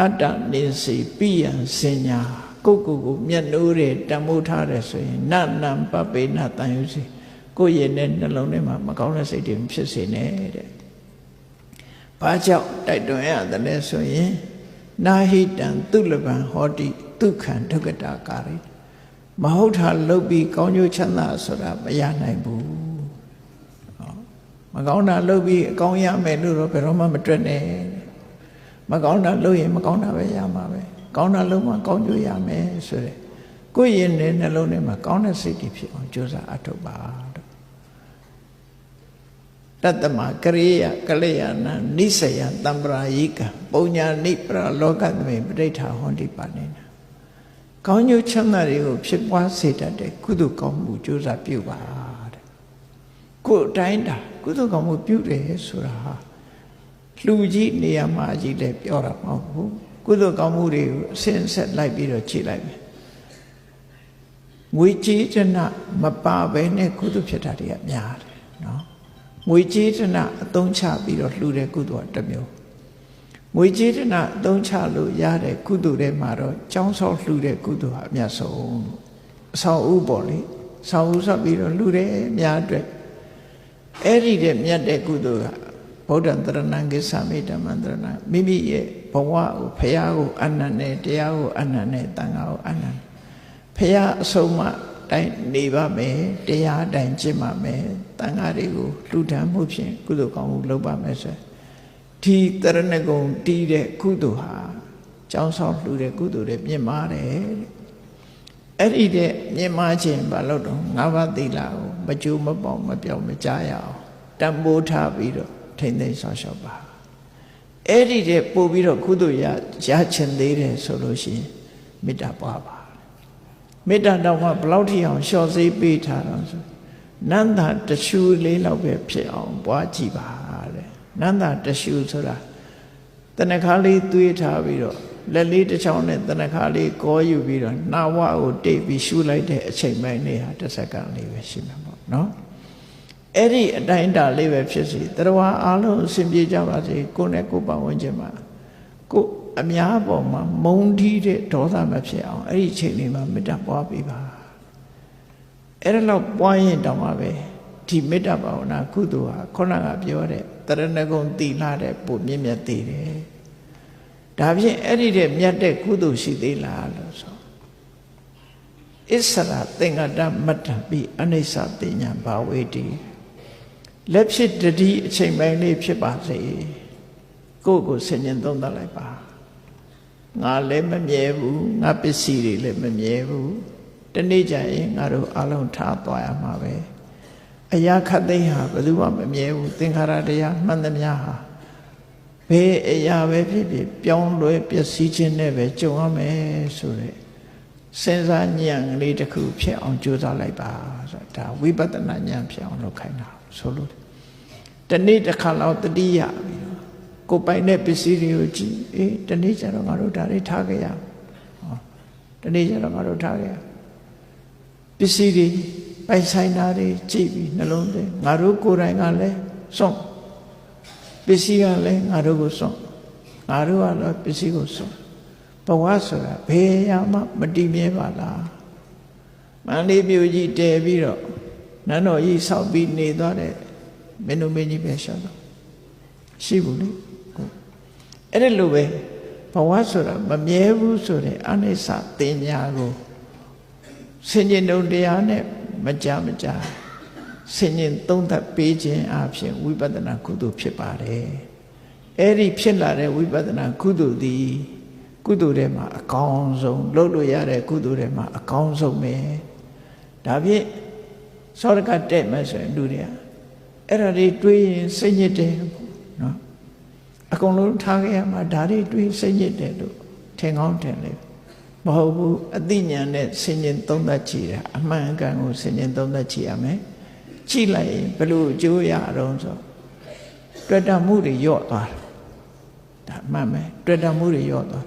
အတ္တနေစီပိယံစင်ညာကိုမျက်နှိုးတွေတမိုးထားတယ်ဆိုရင်နနံပပေနတန်ယူစီကိုယ့်ရဲ့နှလုံးထဲမှာမကောင်းတဲ့စိတ်တွေဖြစ်စေနဲ့တဲ့ဘာကြောင့်တိုက်တွန်းရတယ်လဲဆိုရင်နာဟိတံသူလပံဟောတိဒုက္ခံဒုက္ကတာကာရိမဟုတ်တာလုပ်ပြီးကောင်းကျိုးချမ်းသာဆိုတာမရနိုင်ဘူးမကောင်းတာလုပ်ပြီးအကောင်းရမယ်လို့တော့ဘယ်တော့မှမတွက်နဲ့မကောင်းတာလုပ်ရင်မကောင်းတာပဲရမှာပဲကောင်းတာလုပ်မှကောင်းကျိုးရမယ်ဆိုတဲ့ကိုယ့်ရဲ့နှလုံးထဲမှာကောင်းတဲ့စိတ်တွေဖြစ်အောင်ကြိုးစားအထောက်ပါတတ္တမကရိယကလျာဏနိစ္စယတံပရာယိကပုံညာနိပရလောကသမေပဋိဋ္ဌာဟောတိပါနေနာကောင်းကျိုးချမ်းသာတွေကိုဖြစ်ပွားစေတတ်တဲ့ကုသိုလ်ကောင်းမှုကြိုးစားပြုပါတဲ့ကိုယ်အတိုင်းတာကုသိုလ်ကောင်းမှုပြုတယ်ဆိုတာဟာလူကြီးနေရာမှာကြီးလည်းပြောတာမဟုတ်ဘူးကုသိုလ်ကောင်းမှုတွေကိုအစဉ်ဆက်လိုက်ပြီးတော့ကြည့်လိုက်မယ်ငွေကြေးတနာမပါဘဲနဲ့ကုသိုလ်ဖြစ်တာတွေကများတယ်နော်ငွေကြေးတနာအသုံးချပြီးတော့လှူတဲ့ကုသိုလ်ကတစ်မျိုးငွေကြေးတနာအသုံးချလို့ရတဲ့ကုသိုလ်တွေမှာတော့ကျောင်းဆောက်လှူတဲ့ကုသိုလ်ဟာအမြတ်ဆုံးအဆောင်ဥပေါ့လေဆောင်ဥဆောက်ပြီးတော့လှူတယ်အများအတွက်အဲ့ဒီတဲ့မြတ်တဲ့ကုသိုလ်ကဗုဒ္ဓံတရဏံကိသမိဓမ္မံတရဏံမိမိရဲ့ဘဝကိုဖရာကိုအနန္တနဲ့တရားကိုအနန္တနဲ့တန်ခါကိုအနန္တဖရာအဆုံးမတိုင်းနေပါမယ်တရားတိုင်းကျင့်ပါမယ်တန်ခါတွေကိုလှူဒန်းမှုဖြင့်ကုသိုလ်ကောင်းမှုလုပ်ပါမယ်ဆိုဒီတရဏဂုံတီးတဲ့ကုသိုလ်ဟာကျောင်းဆောင်လှူတဲ့ကုသိုလ်တွေမြင့်မားတယ်အဲ့ဒီတဲ့မြင့်မားခြင်းဘာလို့တော့၅ပါးသီလကိုမကြိုးမပေါက်မပြောင်းမကြားရအောင်တန်ဖိုးထားပြီးတော့ထိမ့်သိမ်းဆောင်ရှောက်ပါအဲ့ဒီတဲ့ပို့ပြီးတော့ကုသိုလ်ရချင်သေးတယ်ဆိုလို့ရှိရင်မေတ္တာပွားပါမေတ္တာတော့ဘယ်လောက်ထိအောင်လျှော့စေးပေးထားတော့ဆိုနန္တာတရှူလေးလောက်ပဲဖြစ်အောင်ပွားကြည့်ပါတဲ့နန္တာတရှူဆိုတာတဏ္ဍခါလေးသွေးထားပြီးတော့လက်လေးတစ်ချောင်းနဲ့တဏ္ဍခါလေးကောယူပြီးတော့နှာဝကိုတိတ်ပြီးရှူလိုက်တဲ့အချိန်ပိုင်းလေးဟာတစ်စက္ကန့်လေးပဲရှိမှာပေါ့နော်အဲ့ဒီအတိုင်းအတာလေးပဲဖြစ်စီတရဝအားလုံးအစဉ်ပြေကြပါစေကိုယ်နဲ့ကိုယ်ပတ်ဝန်းကျင်မှာကိုအများပေါ်မှာမုန်းတီးတဲ့ဒေါသမဖြစ်အောင်အဲ့ဒီအချိန်လေးမှာမေတ္တာပွားပေးပါအဲ့ဒါတော့ပွားရင်တောင်မှပဲဒီမေတ္တာဘာဝနာကုသိုလ်ဟာခုနကပြောတဲ့တရဏဂုံတိလာတဲ့ပို့မြင့်မြတ်သေးတယ်ဒါဖြင့်အဲ့ဒီတဲ့မြတ်တဲ့ကုသိုလ်ရှိသေးလားလို့ဆိုအစ္ဆရာသင်္ကတမတ္တပိအနိစ္စပညာဘာဝေတိလက်ဖြစ်တတိအချိန်ပိုင်းလေးဖြစ်ပါစေကိုယ့်ကိုဆင်ញင်သုံးသပ်လိုက်ပါငါလည်းမမြဲဘူးငါပစ္စည်းတွေလည်းမမြဲဘူးတနေ့ကျရင်ငါတို့အလုံးထားသွားရမှာပဲအရာခတ်သိမ်းဟာဘယ်သူမှမမြဲဘူးသင်္ခါရတရားမှန်သမျှဟာဘယ်အရာပဲဖြစ်ဖြစ်ပြောင်းလဲပျက်စီးခြင်းနဲ့ပဲကြုံရမယ်ဆိုတဲ့စဉ်းစားဉာဏ်လေးတစ်ခုဖြစ်အောင်ကြိုးစားလိုက်ပါဆိုတာဒါဝိပဿနာဉာဏ်ဖြစ်အောင်လုပ်ခိုင်းတာဆိုလို့တနေ့တစ်ခါလောက်တတိယပြီးတော့ကိုယ်ပိုင်တဲ့ပစ္စည်းတွေကိုကြည့်တနေ့ကျတော့ငါတို့ဒါလေးထားခဲ့ရတနေ့ကျတော့ငါတို့ထားခဲ့ရပစ္စည်းတွေပိုင်ဆိုင်တာတွေကြည့်ပြီးနှလုံးသွင်းငါတို့ကိုယ်တိုင်ကလည်းစွန့်ပစ္စည်းကလည်းငါတို့ကိုစွန့်ငါတို့ကတော့ပစ္စည်းကိုစွန့်ဘဝဆိုတာဘယ်ရမှမတည်မြဲပါလားမန္တလေးမြို့ကြီးတည်ပြီးတော့နန်းတော်ကြီးဆောက်ပြီးနေသွားတဲ့မင်းတို့မင်းကြီးပဲရှောက်တော့ရှိဘူးလေအဲ့ဒါလိုပဲဘဝဆိုတာမမြဲဘူးဆိုတဲ့အနိစ္စတင်ညာကိုဆင်ញင်တုံတရားနဲ့မကြဆင်ញင်သုံးသပ်ပေးခြင်းအပြင်ဝိပဿနာကုသိုလ်ဖြစ်ပါတယ်အဲ့ဒီဖြစ်လာတဲ့ဝိပဿနာကုသိုလ်သည်ကုသိုလ်ထဲမှာအကောင်းဆုံးလုပ်လို့ရတဲ့ကုသိုလ်ထဲမှာအကောင်းဆုံးပဲဒါဖြင့်သောရကတဲ့မှဆိုရင်လူတွေကအဲ့ဒါတွေတွေးရင်စိတ်ညစ်တယ်နော်အကုန်လုံးထားခဲ့ရမှာဒါတွေတွေးစိတ်ညစ်တယ်လို့ထင်ကောင်းထင်လေမဟုတ်ဘူးအသိဉာဏ်နဲ့ဆင်ញင်သုံးသပ်ကြည့်တာအမှန်အကန်ကိုဆင်ញင်သုံးသပ်ကြည့်ရမယ်ကြည့်လိုက်ရင်ဘလို့အကျိုးရအောင်ဆိုတွေ့တာမှုတွေလျော့သွားတာဒါမှန်မယ်တွေ့တာမှုတွေလျော့သွား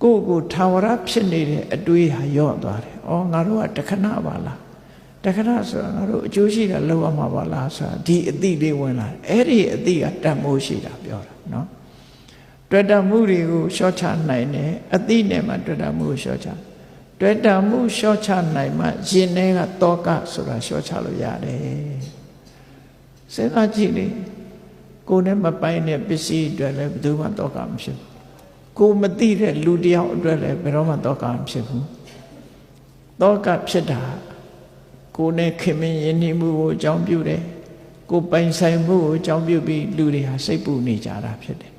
ကိုယ့်ကိုထာဝရဖြစ်နေတဲ့အတွေးဟာလျော့သွားတယ်ဩငါတို့ကတခဏပါလားတခဏဆိုတာငါတို့အကျိုးရှိတာလောက်ရမှာပါလားဆိုတာဒီအသိလေးဝင်လာအဲ့ဒီအသိကတတ်မိုးရှိတာပြောတာနော် တွေ့တာမှုတွေကိုလျှော့ချနိုင်တယ်အသိနဲ့မှတွေ့တာမှုကိုလျှော့ချတွေ့တာမှုလျှော့ချနိုင်မှရင်ထဲကတောကဆိုတာလျှော့ချလို့ရတယ်စဉ်းစားကြည့်လေကိုယ်နဲ့မပိုင်းတဲ့ပစ္စည်းအတွက်လည်းဘယ်သူမှတောကမဖြစ်ဘူးကိုမသိတဲ့လူတယောက်အတွက်လည်းဘယ်တော့မှတောကမဖြစ်ဘူးတောကဖြစ်တာကိုယ်နဲ့ခင်မင်းရင်းနှီးမှုကိုအကြောင်းပြုတယ်ကိုပိုင်ဆိုင်မှုကိုအကြောင်းပြုပြီးလူတွေဟာစိတ်ပူနေကြတာဖြစ်တယ်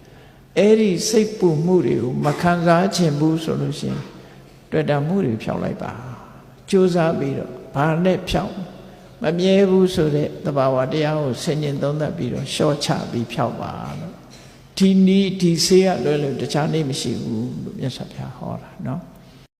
အဲ့ဒီစိတ်ပူမှုတွေကိုမခံစားခြင်းဘူးဆိုလို့ရှိရင်တွေ့တာမှုတွေဖြောက်လိုက်ပါကြိုးစားပြီးတော့ဘာနဲ့ဖြောက်မမြဲဘူးဆိုတဲ့သဘာဝတရားကိုဆင်ញင်သုံးသပ်ပြီးတော့ရှော့ချပြီးဖြောက်ပါလို့ဒီနည်းဒီဆေးရလွယ်လို့တခြားနည်းမရှိဘူးလို့မြတ်စွာဘုရားဟောတာနော်